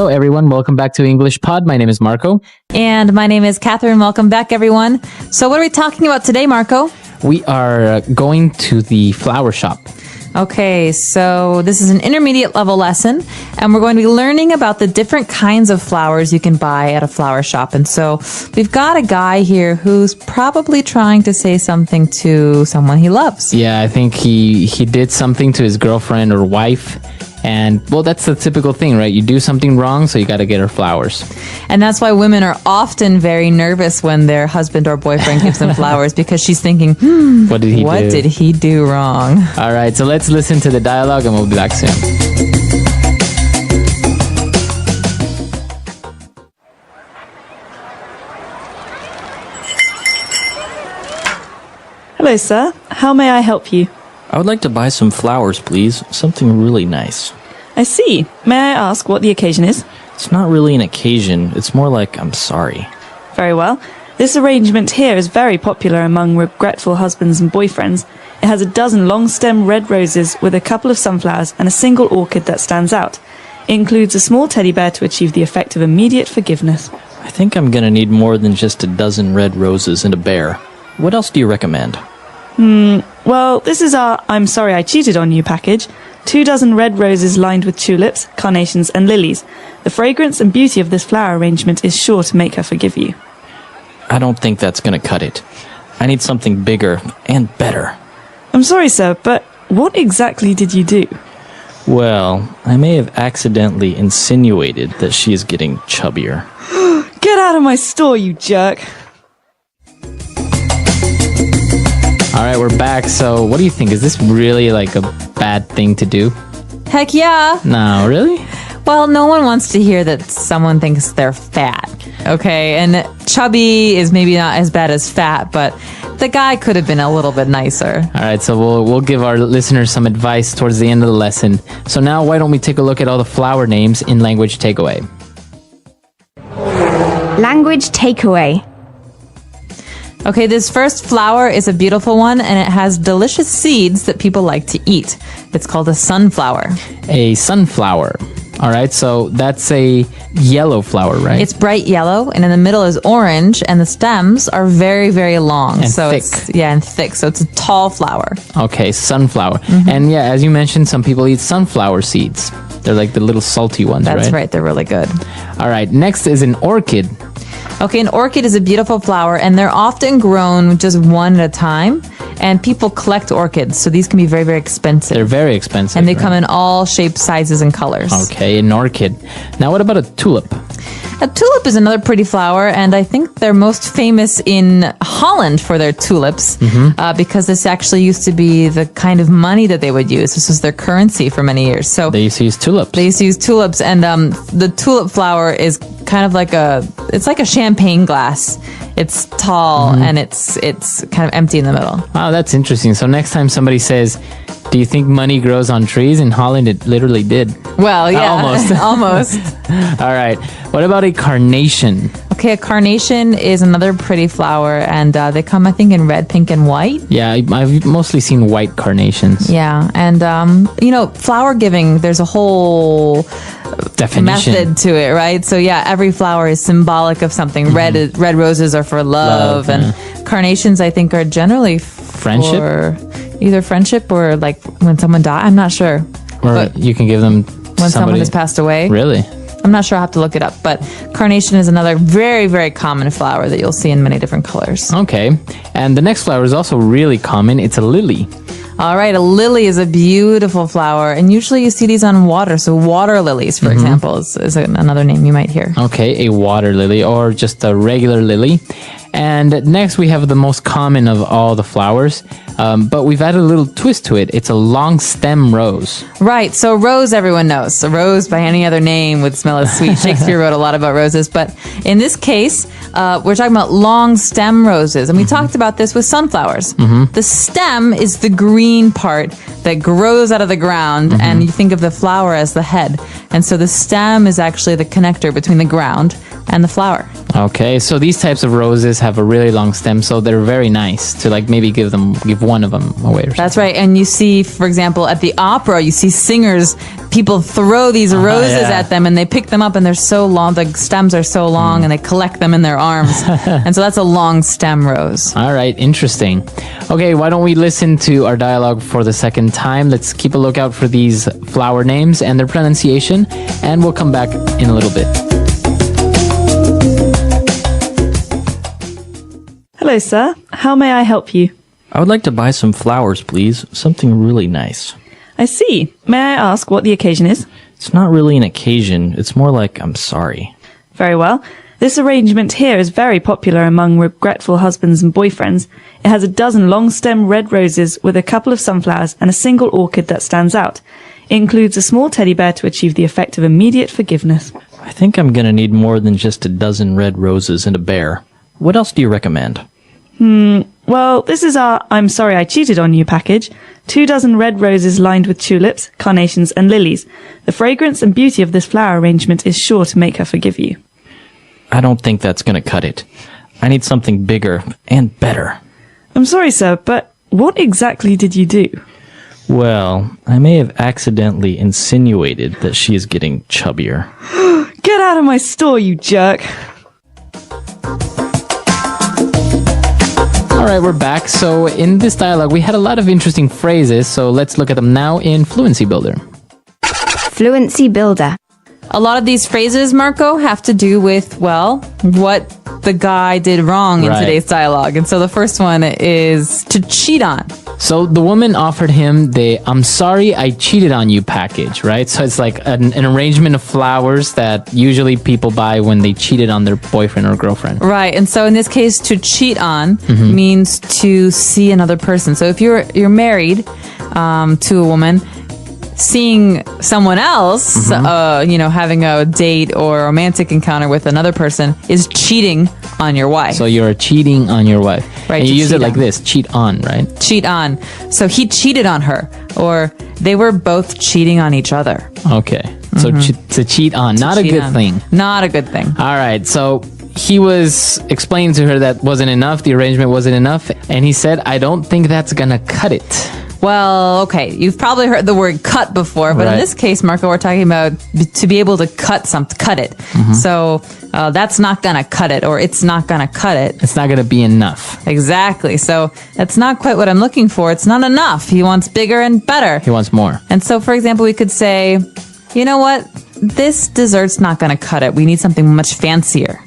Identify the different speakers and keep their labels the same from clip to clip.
Speaker 1: Hello, everyone. Welcome back to English Pod. My name is Marco.
Speaker 2: And my name is Catherine. Welcome back, everyone. So what are we talking about today, Marco?
Speaker 1: We are going to the flower shop.
Speaker 2: Okay, so this is an intermediate level lesson, and we're going to be learning about the different kinds of flowers you can buy at a flower shop. And so we've got a guy here who's probably trying to say something to someone he loves.
Speaker 1: Yeah, I think he did something to his girlfriend or wife. And, well, that's the typical thing, right? You do something wrong, so you got to get her flowers.
Speaker 2: And that's why women are often very nervous when their husband or boyfriend gives them flowers, because she's thinking,
Speaker 1: what did
Speaker 2: he do wrong?
Speaker 1: All right, so let's listen to the dialogue, and we'll be back soon.
Speaker 3: Hello, sir. How may I help you?
Speaker 4: I would like to buy some flowers, please. Something really nice.
Speaker 3: I see. May I ask what the occasion is?
Speaker 4: It's not really an occasion. It's more like I'm sorry.
Speaker 3: Very well. This arrangement here is very popular among regretful husbands and boyfriends. It has a dozen long-stem red roses with a couple of sunflowers and a single orchid that stands out. It includes a small teddy bear to achieve the effect of immediate forgiveness.
Speaker 4: I think I'm gonna need more than just a dozen red roses and a bear. What else do you recommend?
Speaker 3: Well, this is our I'm sorry I cheated on you package. 2 dozen red roses lined with tulips, carnations and lilies. The fragrance and beauty of this flower arrangement is sure to make her forgive you.
Speaker 4: I don't think that's gonna cut it. I need something bigger and better.
Speaker 3: I'm sorry, sir, but what exactly did you do?
Speaker 4: Well, I may have accidentally insinuated that she is getting chubbier.
Speaker 3: Get out of my store, you jerk!
Speaker 1: All right, we're back. So what do you think? Is this really like a bad thing to do?
Speaker 2: Heck yeah.
Speaker 1: No, really?
Speaker 2: Well, no one wants to hear that someone thinks they're fat, okay? And chubby is maybe not as bad as fat, but the guy could have been a little bit nicer.
Speaker 1: All right, so we'll give our listeners some advice towards the end of the lesson. So now why don't we take a look at all the flower names in Language Takeaway?
Speaker 5: Language takeaway.
Speaker 2: Okay, this first flower is a beautiful one, and it has delicious seeds that people like to eat. It's called a sunflower.
Speaker 1: A sunflower. All right, so that's a yellow flower, right?
Speaker 2: It's bright yellow, and in the middle is orange, and the stems are very, very long.
Speaker 1: And
Speaker 2: so
Speaker 1: thick.
Speaker 2: And thick. So it's a tall flower.
Speaker 1: Okay, sunflower. And yeah, as you mentioned, some people eat sunflower seeds. They're like the little salty ones, right?
Speaker 2: That's right. They're really good.
Speaker 1: All right, next is an orchid.
Speaker 2: Okay, an orchid is a beautiful flower, and they're often grown just one at a time, and people collect orchids, so these can be very, very expensive.
Speaker 1: They're very expensive.
Speaker 2: And they come in all shapes, sizes, and colors.
Speaker 1: Okay, an orchid. Now what about a tulip?
Speaker 2: A tulip is another pretty flower, and I think they're most famous in Holland for their tulips, because this actually used to be the kind of money that they would use. This was their currency for many years. So
Speaker 1: They used to use tulips.
Speaker 2: They used to use tulips, and the tulip flower is kind of like it's like a champagne glass. It's tall, and it's kind of empty in the middle.
Speaker 1: Wow, that's interesting. So next time somebody says, do you think money grows on trees? In Holland, it literally did.
Speaker 2: Well, yeah.
Speaker 1: Almost.
Speaker 2: Almost.
Speaker 1: All right. What about a carnation?
Speaker 2: Okay, a carnation is another pretty flower, and they come, I think, in red, pink, and white.
Speaker 1: Yeah, I've mostly seen white carnations.
Speaker 2: Yeah, and, flower giving, there's a whole
Speaker 1: Definition.
Speaker 2: method to it, right? So, yeah, every flower is symbolic of something. Red roses are for love, and carnations, I think, are generally
Speaker 1: Friendship?
Speaker 2: for either friendship or, like, when someone died. I'm not sure.
Speaker 1: Or
Speaker 2: But
Speaker 1: you can give them
Speaker 2: when someone
Speaker 1: somebody.
Speaker 2: has passed away.
Speaker 1: Really?
Speaker 2: I'm not sure. I'll have to look it up. But carnation is another very, very common flower that you'll see in many different colors.
Speaker 1: Okay. And the next flower is also really common. It's a lily.
Speaker 2: All right. A lily is a beautiful flower. And usually you see these on water. So water lilies, for example, is another name you might hear.
Speaker 1: Okay, a water lily or just a regular lily. And next we have the most common of all the flowers, but we've added a little twist to it. It's a long stem rose.
Speaker 2: Right. So rose, everyone knows. A rose by any other name would smell as sweet. Shakespeare wrote a lot about roses. But in this case, we're talking about long stem roses. And we talked about this with sunflowers. The stem is the green part that grows out of the ground. And you think of the flower as the head. And so the stem is actually the connector between the ground and the flower.
Speaker 1: Okay, so these types of roses have a really long stem, so they're very nice to like maybe give one of them away or something.
Speaker 2: That's right. And you see, for example, at the opera, you see singers people throw these roses
Speaker 1: yeah.
Speaker 2: at them and they pick them up and they're so long, the stems are so long and they collect them in their arms. And so that's a long stem rose.
Speaker 1: All right, interesting. Okay, why don't we listen to our dialogue for the second time? Let's keep a lookout for these flower names and their pronunciation, and we'll come back in a little bit.
Speaker 3: Hello, sir. How may I help you?
Speaker 4: I would like to buy some flowers, please. Something really nice.
Speaker 3: I see. May I ask what the occasion is?
Speaker 4: It's not really an occasion. It's more like I'm sorry.
Speaker 3: Very well. This arrangement here is very popular among regretful husbands and boyfriends. It has a dozen long-stem red roses with a couple of sunflowers and a single orchid that stands out. It includes a small teddy bear to achieve the effect of immediate forgiveness.
Speaker 4: I think I'm gonna need more than just a dozen red roses and a bear. What else do you recommend?
Speaker 3: Well, this is our I'm sorry I cheated on you package. 2 dozen red roses lined with tulips, carnations and lilies. The fragrance and beauty of this flower arrangement is sure to make her forgive you.
Speaker 4: I don't think that's gonna cut it. I need something bigger and better.
Speaker 3: I'm sorry, sir, but what exactly did you do?
Speaker 4: Well, I may have accidentally insinuated that she is getting chubbier.
Speaker 3: Get out of my store, you jerk!
Speaker 1: All right, we're back. So in this dialogue, we had a lot of interesting phrases, so let's look at them now in Fluency Builder.
Speaker 5: Fluency Builder.
Speaker 2: A lot of these phrases, Marco, have to do with, well, what the guy did wrong in
Speaker 1: Right.
Speaker 2: today's dialogue. And so the first one is to cheat on.
Speaker 1: So the woman offered him the I'm sorry I cheated on you package, right? So it's like an arrangement of flowers that usually people buy when they cheated on their boyfriend or girlfriend.
Speaker 2: Right. And so in this case, to cheat on means to see another person. So if you're married to a woman, seeing someone else, having a date or romantic encounter with another person is cheating on your wife.
Speaker 1: So you're cheating on your wife.
Speaker 2: Right,
Speaker 1: And you
Speaker 2: to
Speaker 1: use it
Speaker 2: cheat
Speaker 1: like
Speaker 2: on.
Speaker 1: this, cheat on, right?
Speaker 2: Cheat on. So he cheated on her, or they were both cheating on each other.
Speaker 1: Okay. So to cheat on, not a
Speaker 2: Cheat
Speaker 1: good
Speaker 2: on.
Speaker 1: thing.
Speaker 2: Not a good thing.
Speaker 1: All right. So he was explaining to her that wasn't enough. The arrangement wasn't enough. And he said, I don't think that's going to cut it.
Speaker 2: Well, okay, you've probably heard the word cut before, but
Speaker 1: Right.
Speaker 2: in this case, Marco, we're talking about to be able to cut it. So that's not gonna cut it, or it's not gonna cut it.
Speaker 1: It's not going to be enough.
Speaker 2: Exactly. So that's not quite what I'm looking for. It's not enough. He wants bigger and better.
Speaker 1: He wants more.
Speaker 2: And so, for example, we could say, you know what? This dessert's not gonna cut it. We need something much fancier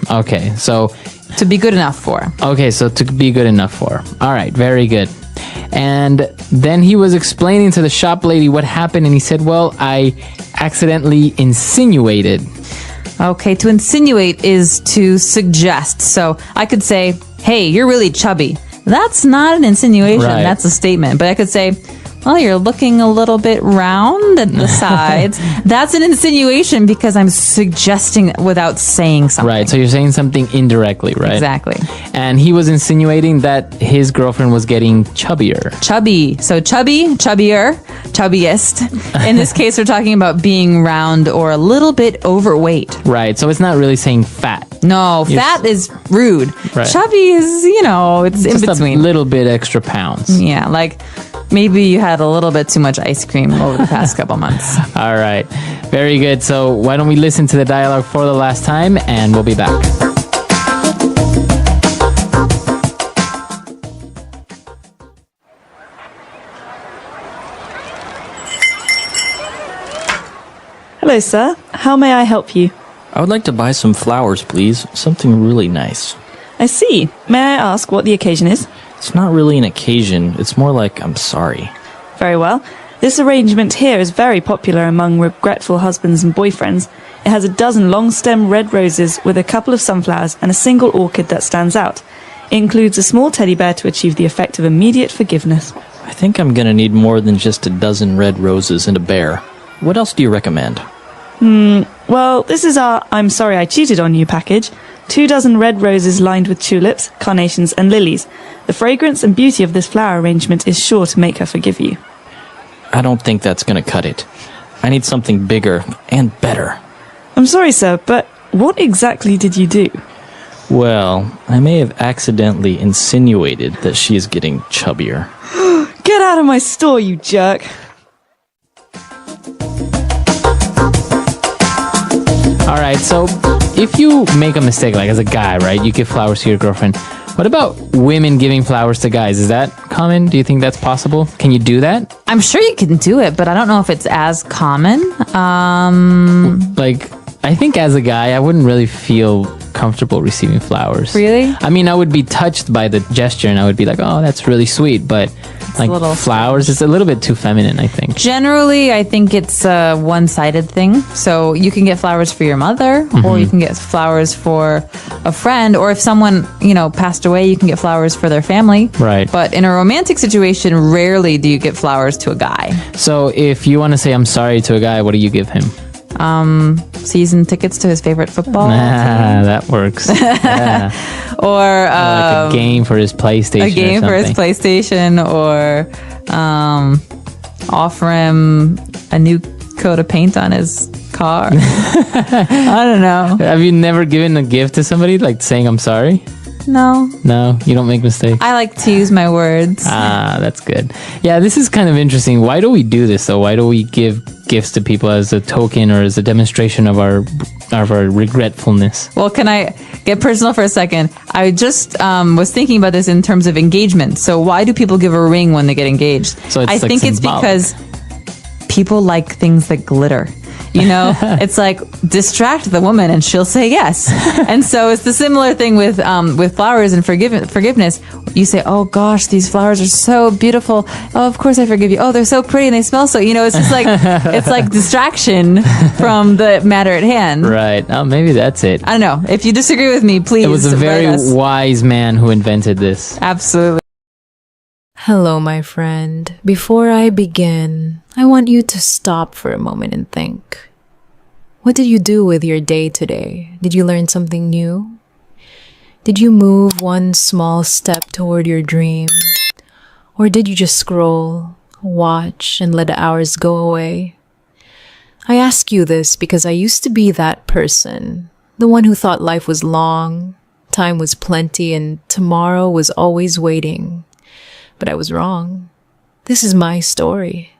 Speaker 1: Okay. So
Speaker 2: to be good enough for.
Speaker 1: Okay, so to be good enough for. All right, very good. And then he was explaining to the shop lady what happened, and he said, well, I accidentally insinuated.
Speaker 2: Okay, to insinuate is to suggest. So I could say, hey, you're really chubby. That's not an insinuation,
Speaker 1: Right.
Speaker 2: that's a statement. But I could say, well, you're looking a little bit round at the sides. That's an insinuation because I'm suggesting without saying something.
Speaker 1: Right, so you're saying something indirectly, right?
Speaker 2: Exactly.
Speaker 1: And he was insinuating that his girlfriend was getting chubbier.
Speaker 2: Chubby. So chubby, chubbier, chubbiest. In this case, we're talking about being round or a little bit overweight.
Speaker 1: Right, so it's not really saying fat.
Speaker 2: No, fat is rude.
Speaker 1: Right.
Speaker 2: Chubby is, it's in
Speaker 1: Just
Speaker 2: between.
Speaker 1: a little bit extra pounds.
Speaker 2: Yeah, like maybe you had a little bit too much ice cream over the past couple months.
Speaker 1: All right, very good. So why don't we listen to the dialogue for the last time, and we'll be back.
Speaker 3: Hello, sir. How may I help you?
Speaker 4: I would like to buy some flowers, please. Something really nice.
Speaker 3: I see. May I ask what the occasion is?
Speaker 4: It's not really an occasion. It's more like I'm sorry.
Speaker 3: Very well. This arrangement here is very popular among regretful husbands and boyfriends. It has a dozen long-stem red roses with a couple of sunflowers and a single orchid that stands out. It includes a small teddy bear to achieve the effect of immediate forgiveness.
Speaker 4: I think I'm gonna need more than just a dozen red roses and a bear. What else do you recommend?
Speaker 3: Well, this is our I'm sorry I cheated on you package. 2 dozen red roses lined with tulips, carnations and lilies. The fragrance and beauty of this flower arrangement is sure to make her forgive you.
Speaker 4: I don't think that's gonna cut it. I need something bigger and better.
Speaker 3: I'm sorry, sir, but what exactly did you do?
Speaker 4: Well, I may have accidentally insinuated that she is getting chubbier.
Speaker 3: Get out of my store, you jerk!
Speaker 1: All right, so if you make a mistake, like as a guy, right, you give flowers to your girlfriend. What about women giving flowers to guys? Is that common? Do you think that's possible? Can you do that?
Speaker 2: I'm sure you can do it, but I don't know if it's as common.
Speaker 1: Like, I think as a guy, I wouldn't really feel comfortable receiving flowers.
Speaker 2: Really?
Speaker 1: I mean, I would be touched by the gesture and I would be like, oh, that's really sweet. But like flowers, it's a little bit too feminine, I think.
Speaker 2: Generally, I think it's a one-sided thing. So you can get flowers for your mother, or you can get flowers for a friend, or if someone, passed away, you can get flowers for their family.
Speaker 1: Right.
Speaker 2: But in a romantic situation, rarely do you get flowers to a guy.
Speaker 1: So if you want to say I'm sorry to a guy, what do you give him?
Speaker 2: Season tickets to his favorite football team.
Speaker 1: That works. Yeah.
Speaker 2: Or
Speaker 1: like a game for his PlayStation.
Speaker 2: A game for his PlayStation, or offer him a new coat of paint on his car. I don't know.
Speaker 1: Have you never given a gift to somebody, like saying I'm sorry?
Speaker 2: No,
Speaker 1: you don't make mistakes.
Speaker 2: I like to use my words.
Speaker 1: That's good. Yeah, this is kind of interesting. Why do we do this though? Why do we give gifts to people as a token or as a demonstration of our regretfulness?
Speaker 2: Well, can I get personal for a second? I just was thinking about this in terms of engagement. So why do people give a ring when they get engaged?
Speaker 1: So it's
Speaker 2: I think
Speaker 1: symbolic.
Speaker 2: it's because people like things that glitter. It's like distract the woman and she'll say yes. And so it's the similar thing with flowers and forgiveness. You say, oh gosh, these flowers are so beautiful. Oh, of course I forgive you. Oh, they're so pretty and they smell so, it's just like, it's like distraction from the matter at hand.
Speaker 1: Right. Oh, maybe that's it.
Speaker 2: I don't know. If you disagree with me, please.
Speaker 1: It was a very
Speaker 2: write us.
Speaker 1: wise man who invented this.
Speaker 2: Absolutely.
Speaker 6: Hello, my friend. Before I begin, I want you to stop for a moment and think. What did you do with your day today? Did you learn something new? Did you move one small step toward your dream? Or did you just scroll, watch, and let the hours go away? I ask you this because I used to be that person, the one who thought life was long, time was plenty, and tomorrow was always waiting. But I was wrong. This is my story,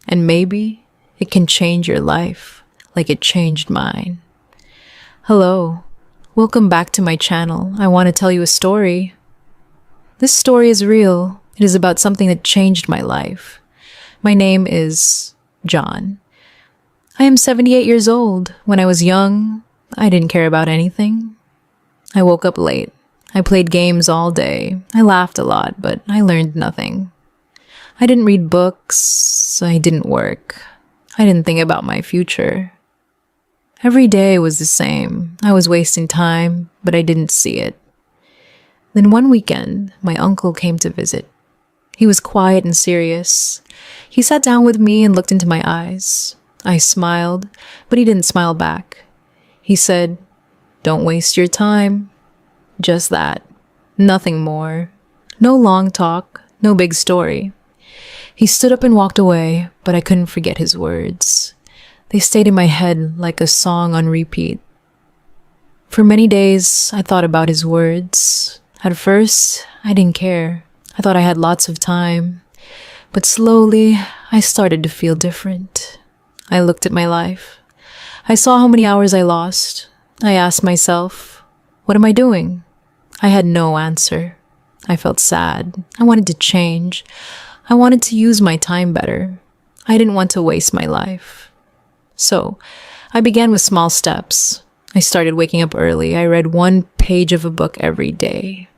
Speaker 6: and maybe it can change your life like it changed mine. Hello, welcome back to my channel. I want to tell you a story. This story is real. It is about something that changed my life. My name is John. I am 78 years old. When I was young, I didn't care about anything. I woke up late. I played games all day. I laughed a lot, but I learned nothing. I didn't read books. I didn't work. I didn't think about my future. Every day was the same. I was wasting time, but I didn't see it. Then one weekend, my uncle came to visit. He was quiet and serious. He sat down with me and looked into my eyes. I smiled, but he didn't smile back. He said, "Don't waste your time." Just that. Nothing more. No long talk, no big story. He stood up and walked away, but I couldn't forget his words. They stayed in my head like a song on repeat. For many days, I thought about his words. At first, I didn't care. I thought I had lots of time. But slowly, I started to feel different. I looked at my life. I saw how many hours I lost. I asked myself, what am I doing? I had no answer. I felt sad. I wanted to change. I wanted to use my time better. I didn't want to waste my life. So, I began with small steps. I started waking up early. I read 1 page of a book every day.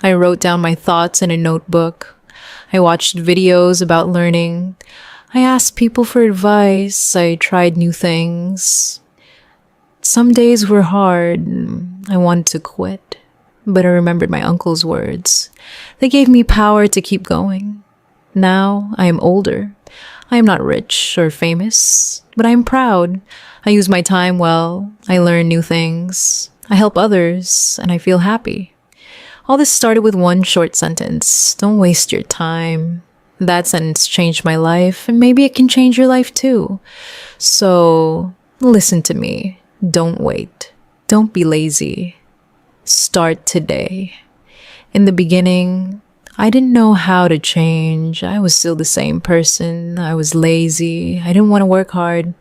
Speaker 6: I wrote down my thoughts in a notebook. I watched videos about learning. I asked people for advice. I tried new things. Some days were hard. I wanted to quit. But I remembered my uncle's words. They gave me power to keep going. Now I am older. I am not rich or famous, but I am proud. I use my time well. I learn new things. I help others, and I feel happy. All this started with one short sentence. Don't waste your time. That sentence changed my life, and maybe it can change your life too. So, listen to me. Don't wait. Don't be lazy. Start today. In the beginning, I didn't know how to change. I was still the same person. I was lazy. I didn't want to work hard.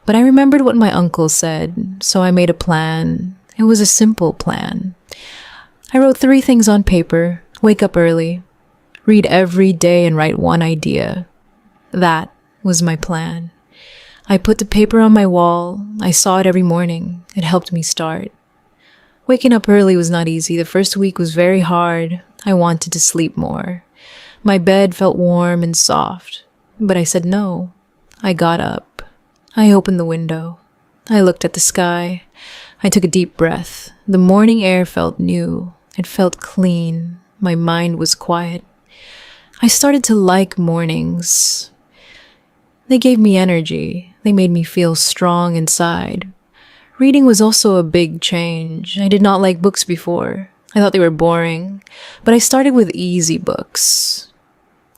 Speaker 6: But I remembered what my uncle said, so I made a plan. It was a simple plan. I wrote 3 things on paper: wake up early, read every day, and write one idea. That was my plan. I put the paper on my wall. I saw it every morning. It helped me start. Waking up early was not easy. The first week was very hard. I wanted to sleep more. My bed felt warm and soft, but I said no. I got up. I opened the window. I looked at the sky. I took a deep breath. The morning air felt new. It felt clean. My mind was quiet. I started to like mornings. They gave me energy. They made me feel strong inside. Reading was also a big change. I did not like books before. I thought they were boring. But I started with easy books.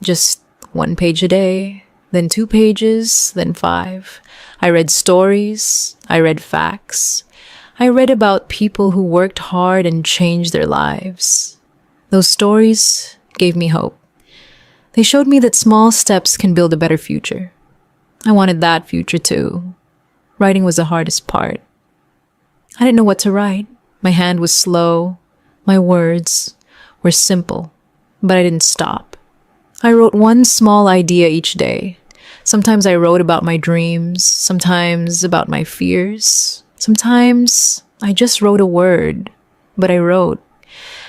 Speaker 6: Just 1 page a day, then 2 pages, then 5. I read stories. I read facts. I read about people who worked hard and changed their lives. Those stories gave me hope. They showed me that small steps can build a better future. I wanted that future too. Writing was the hardest part. I didn't know what to write. My hand was slow. My words were simple, but I didn't stop. I wrote one small idea each day. Sometimes I wrote about my dreams, sometimes about my fears. Sometimes I just wrote a word, but I wrote.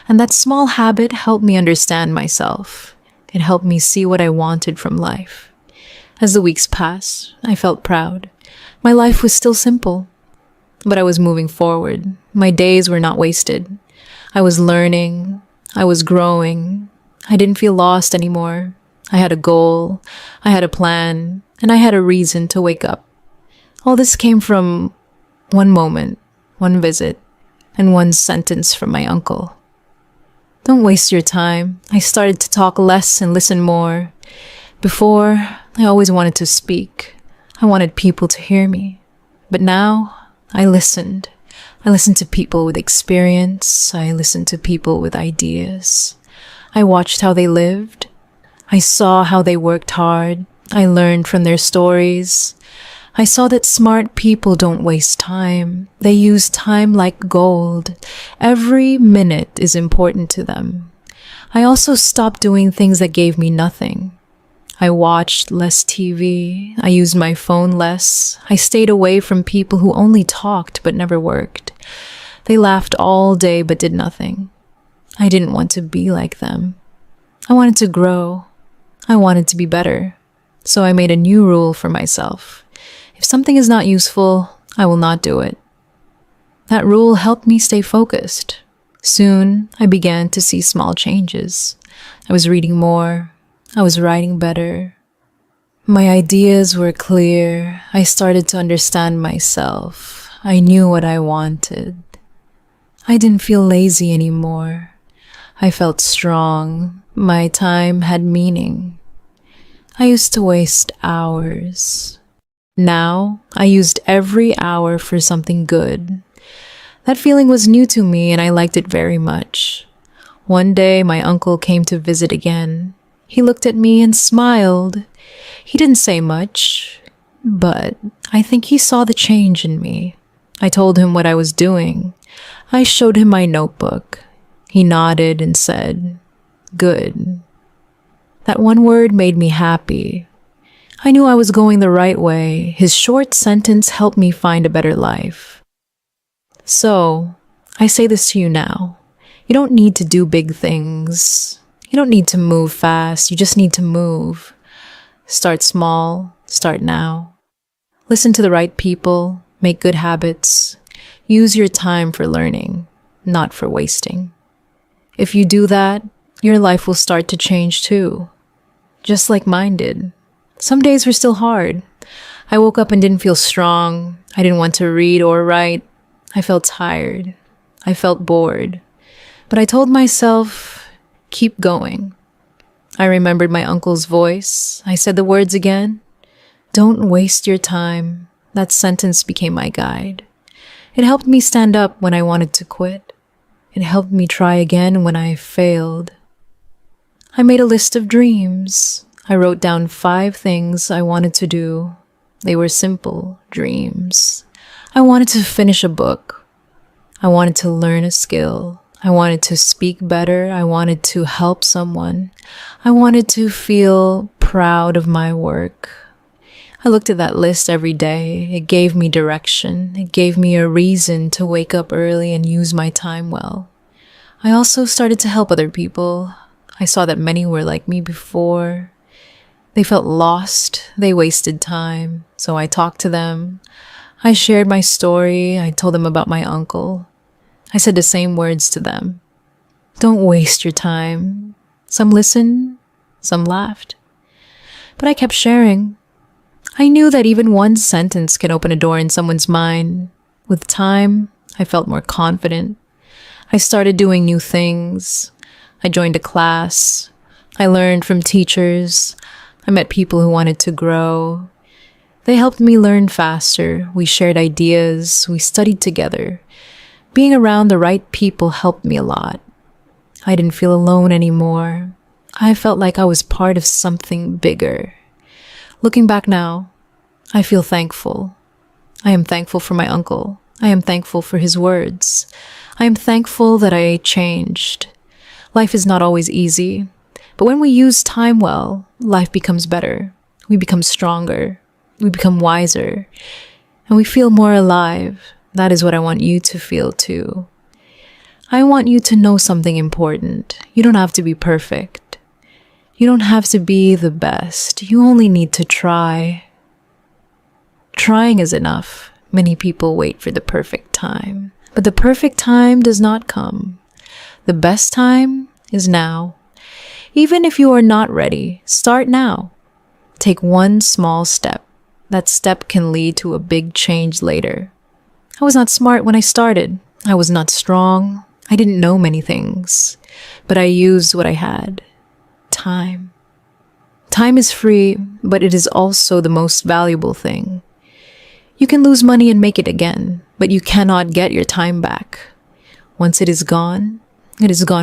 Speaker 6: And that small habit helped me understand myself. It helped me see what I wanted from life. As the weeks passed, I felt proud. My life was still simple, but I was moving forward. My days were not wasted. I was learning. I was growing. I didn't feel lost anymore. I had a goal. I had a plan, and I had a reason to wake up. All this came from one moment, one visit, and one sentence from my uncle. Don't waste your time. I started to talk less and listen more. Before, I always wanted to speak. I wanted people to hear me. But now, I listened. I listened to people with experience. I listened to people with ideas. I watched how they lived. I saw how they worked hard. I learned from their stories. I saw that smart people don't waste time. They use time like gold. Every minute is important to them. I also stopped doing things that gave me nothing. I watched less TV. I used my phone less. I stayed away from people who only talked but never worked. They laughed all day but did nothing. I didn't want to be like them. I wanted to grow. I wanted to be better. So I made a new rule for myself. If something is not useful, I will not do it. That rule helped me stay focused. Soon, I began to see small changes. I was reading more. I was writing better. My ideas were clear. I started to understand myself. I knew what I wanted. I didn't feel lazy anymore. I felt strong. My time had meaning. I used to waste hours. Now, I used every hour for something good. That feeling was new to me and I liked it very much. One day, my uncle came to visit again. He looked at me and smiled. He didn't say much, but I think he saw the change in me. I told him what I was doing. I showed him my notebook. He nodded and said, "Good." That one word made me happy. I knew I was going the right way. His short sentence helped me find a better life. So, I say this to you now. You don't need to do big things. You don't need to move fast. You just need to move. Start small. Start now. Listen to the right people. Make good habits. Use your time for learning, not for wasting. If you do that, your life will start to change too. Just like mine did. Some days were still hard. I woke up and didn't feel strong. I didn't want to read or write. I felt tired. I felt bored. But I told myself, keep going. I remembered my uncle's voice. I said the words again. Don't waste your time. That sentence became my guide. It helped me stand up when I wanted to quit. It helped me try again when I failed. I made a list of dreams. I wrote down 5 things I wanted to do. They were simple dreams. I wanted to finish a book. I wanted to learn a skill. I wanted to speak better. I wanted to help someone. I wanted to feel proud of my work. I looked at that list every day. It gave me direction. It gave me a reason to wake up early and use my time well. I also started to help other people. I saw that many were like me before. They felt lost. They wasted time. So I talked to them. I shared my story. I told them about my uncle. I said the same words to them. Don't waste your time. Some listened, some laughed. But I kept sharing. I knew that even one sentence can open a door in someone's mind. With time, I felt more confident. I started doing new things. I joined a class. I learned from teachers. I met people who wanted to grow. They helped me learn faster. We shared ideas. We studied together. Being around the right people helped me a lot. I didn't feel alone anymore. I felt like I was part of something bigger. Looking back now, I feel thankful. I am thankful for my uncle. I am thankful for his words. I am thankful that I changed. Life is not always easy, but when we use time well, life becomes better. We become stronger. We become wiser. And we feel more alive. That is what I want you to feel too. I want you to know something important. You don't have to be perfect. You don't have to be the best. You only need to try. Trying is enough. Many people wait for the perfect time. But the perfect time does not come. The best time is now. Even if you are not ready, start now. Take one small step. That step can lead to a big change later. I was not smart when I started. I was not strong. I didn't know many things. But I used what I had. Time. Time is free, but it is also the most valuable thing. You can lose money and make it again, but you cannot get your time back. Once it is gone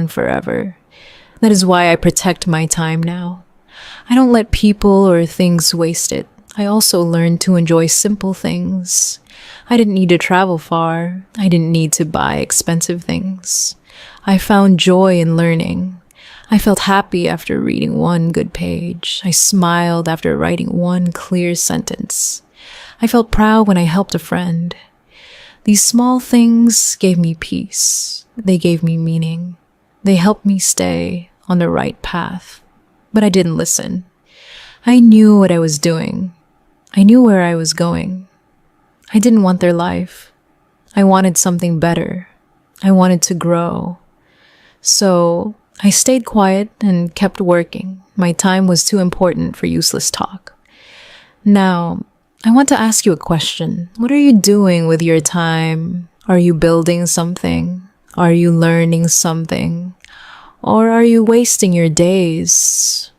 Speaker 6: forever. That is why I protect my time now. I don't let people or things waste it. I also learned to enjoy simple things. I didn't need to travel far. I didn't need to buy expensive things. I found joy in learning. I felt happy after reading one good page. I smiled after writing one clear sentence. I felt proud when I helped a friend. These small things gave me peace. They gave me meaning. They helped me stay on the right path. But I didn't listen. I knew what I was doing. I knew where I was going. I didn't want their life. I wanted something better. I wanted to grow. So I stayed quiet and kept working. My time was too important for useless talk. Now, I want to ask you a question. What are you doing with your time? Are you building something? Are you learning something? Or are you wasting your days?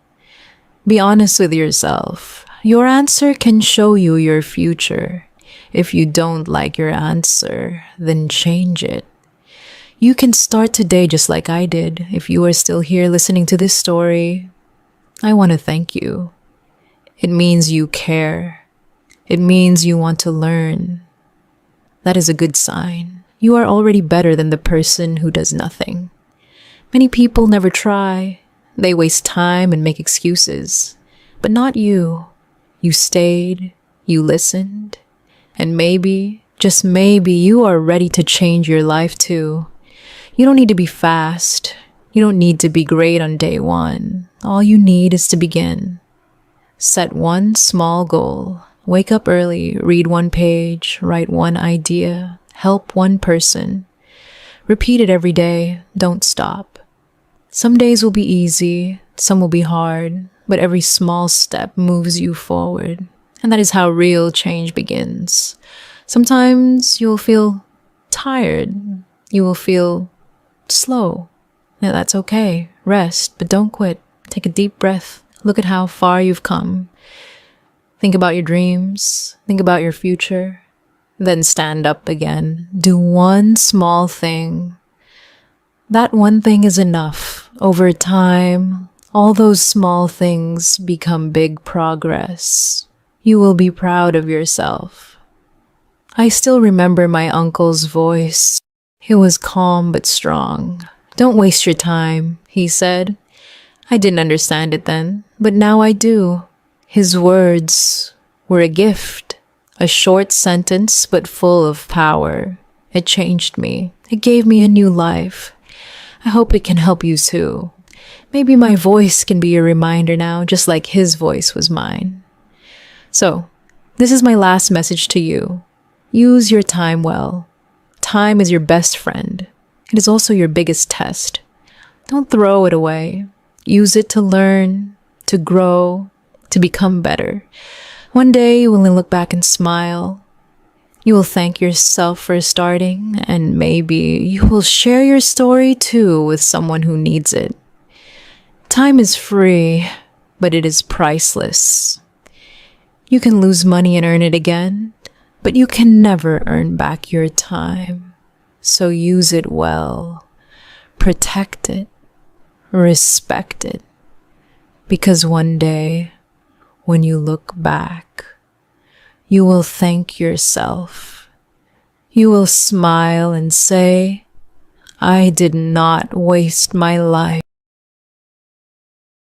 Speaker 6: Be honest with yourself. Your answer can show you your future. If you don't like your answer, then change it. You can start today just like I did. If you are still here listening to this story, I want to thank you. It means you care. It means you want to learn. That is a good sign. You are already better than the person who does nothing. Many people never try. They waste time and make excuses. But not you. You stayed, you listened, and maybe, just maybe, you are ready to change your life too. You don't need to be fast. You don't need to be great on day one. All you need is to begin. Set one small goal. Wake up early, read one page, write one idea, help one person. Repeat it every day. Don't stop. Some days will be easy, some will be hard, but every small step moves you forward. And that is how real change begins. Sometimes you'll feel tired. You will feel slow. Now that's okay. Rest, but don't quit. Take a deep breath. Look at how far you've come. Think about your dreams. Think about your future. Then stand up again. Do one small thing. That one thing is enough. Over time, all those small things become big progress. You will be proud of yourself. I still remember my uncle's voice. It was calm but strong. Don't waste your time, he said. I didn't understand it then, but now I do. His words were a gift, a short sentence but full of power. It changed me. It gave me a new life. I hope it can help you too. Maybe my voice can be a reminder now, just like his voice was mine. So, this is my last message to you. Use your time well. Time is your best friend. It is also your biggest test. Don't throw it away. Use it to learn, to grow, to become better. One day you will look back and smile. You will thank yourself for starting, and maybe you will share your story too with someone who needs it. Time is free, but it is priceless. You can lose money and earn it again, but you can never earn back your time. So use it well. Protect it. Respect it. Because one day, when you look back, you will thank yourself. You will smile and say, I did not waste my life.